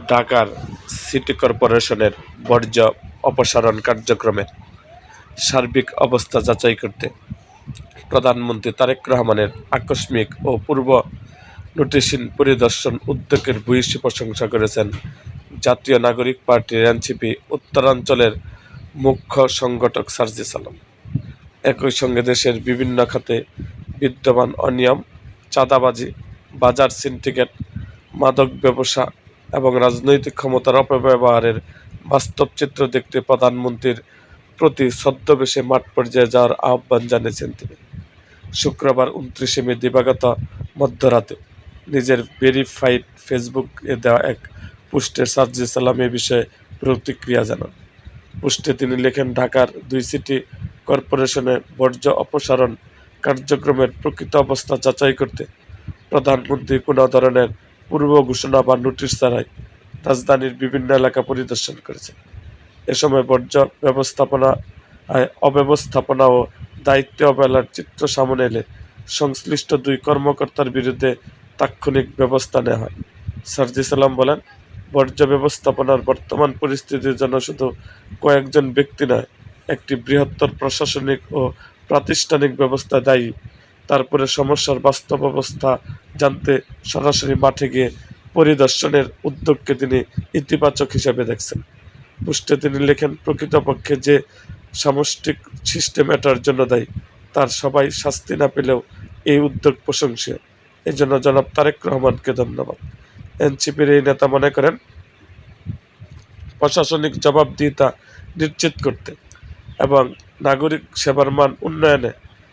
ঢাকার সিটি কর্পোরেশনের বর্জ্য অপসারণ কার্যক্রমের সার্বিক অবস্থা যাচাই করতে প্রধানমন্ত্রী তারেক রহমানের আকস্মিক ও পূর্ব নোটিশহীন পরিদর্শন উদ্যোগের ভূয়সী প্রশংসা করেছেন জাতীয় নাগরিক পার্টির এনসিপি উত্তরাঞ্চলের মুখ্য সংগঠক সার্জিস আলম। একই সঙ্গে দেশের বিভিন্ন খাতে বিদ্যমান অনিয়ম, চাঁদাবাজি, বাজার সিন্ডিকেট, মাদক ব্যবসা এবং রাজনৈতিক ক্ষমতার অপব্যবহারের বাস্তব চিত্র দেখতে প্রধানমন্ত্রীর প্রতি ছদ্মবেশে মাঠ পর্যায়ে যাওয়ার আহ্বান জানিয়েছেন তিনি। শুক্রবার 29 মে দিবাগত মধ্যরাতে নিজের ভেরিফাইড ফেসবুকে দেওয়া এক পোস্টে সার্জিস আলম এ বিষয়ে প্রতিক্রিয়া জানান। পোস্টে তিনি লেখেন, ঢাকার 2 সিটি কর্পোরেশনে বর্জ্য অপসারণ কার্যক্রমের প্রকৃত অবস্থা যাচাই করতে প্রধানমন্ত্রী কোনো ধরনের পূর্ব ঘোষণা বা নোটিশ ছাড়াই রাজধানীর বিভিন্ন এলাকা পরিদর্শন করেছেন। এ সময় বর্জ্য অব্যবস্থাপনা ও দায়িত্বে অবহেলার চিত্র সামনে এলে সংশ্লিষ্ট 2 কর্মকর্তার বিরুদ্ধে তাৎক্ষণিক ব্যবস্থা নেওয়া হয়। সার্জিস আলম বলেন, বর্জ্য ব্যবস্থাপনার বর্তমান পরিস্থিতির জন্য শুধু কয়েকজন ব্যক্তি নয়, একটি বৃহত্তর প্রশাসনিক ও প্রাতিষ্ঠানিক ব্যবস্থা দায়ী। তারপরে সমস্যার বাস্তব অবস্থা জানতে সরাসরি মাঠে গিয়ে পরিদর্শনের উদ্যোগকে তিনি ইতিবাচক হিসেবে দেখছেন। পোস্টে তিনি লেখেন, প্রকৃতপক্ষে যে সামষ্টিক সিস্টেম এটার জন্য দায়ী, তার সবাই শাস্তি না পেলেও এই উদ্যোগ প্রশংসনীয়। এজন্য জনাব তারেক রহমানকে ধন্যবাদ। এনসিপির এই নেতা মনে করেন, প্রশাসনিক জবাবদিহিতা নিশ্চিত করতে এবং নাগরিক সেবার মান উন্নয়নে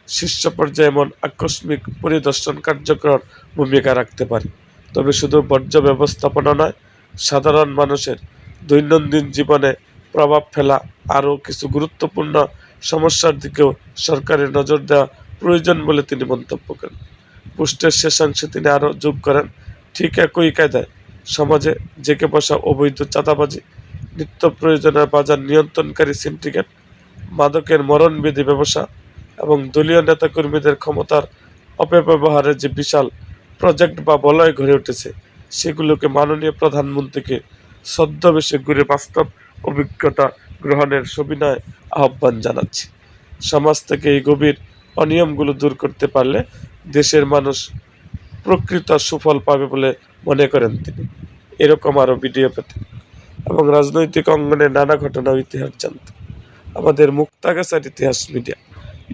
শীর্ষ পর্যায়ে এমন আকস্মিক পরিদর্শন কার্যকর ভূমিকা রাখতে পারে। তবে শুধু বর্জ্য ব্যবস্থাপনা নয়, সাধারণ মানুষের দৈনন্দিন জীবনে প্রভাব ফেলা আরও কিছু গুরুত্বপূর্ণ সমস্যার দিকেও সরকারের নজর দেওয়া প্রয়োজন বলে তিনি মন্তব্য করেন। পোস্টের শেষাংশে তিনি আরও যোগ করেন, ঠিক একই কায়দায় সমাজে জেঁকে বসা অবৈধ চাঁদাবাজি, নিত্য প্রয়োজনীয় বাজার নিয়ন্ত্রণকারী সিন্ডিকেট, মাদকের মরণবিধি ব্যবসা এবং দলীয় নেতাকর্মীদের ক্ষমতার অপব্যবহারের যে বিশাল প্রজেক্ট বা বলয় গড়ে উঠেছে, সেগুলোকে মাননীয় প্রধানমন্ত্রীকে ছদ্মবেশে ঘুরে বাস্তব অভিজ্ঞতা গ্রহণের সবিনয় আহ্বান জানাচ্ছি। সমাজ থেকে এই গভীর অনিয়মগুলো দূর করতে পারলে দেশের মানুষ প্রকৃত সুফল পাবে বলে মনে করেন তিনি। এরকম আরও ভিডিও পেতে এবং রাজনৈতিক অঙ্গনের নানা ঘটনা ও ইতিহাস জানতে আমাদের মুক্তাগাছার ইতিহাস মিডিয়া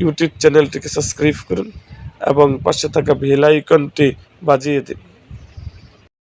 ইউটিউব চ্যানেলটিকে সাবস্ক্রাইব করুন এবং পাশে থাকা বেল আইকনটি বাজিয়ে দিন।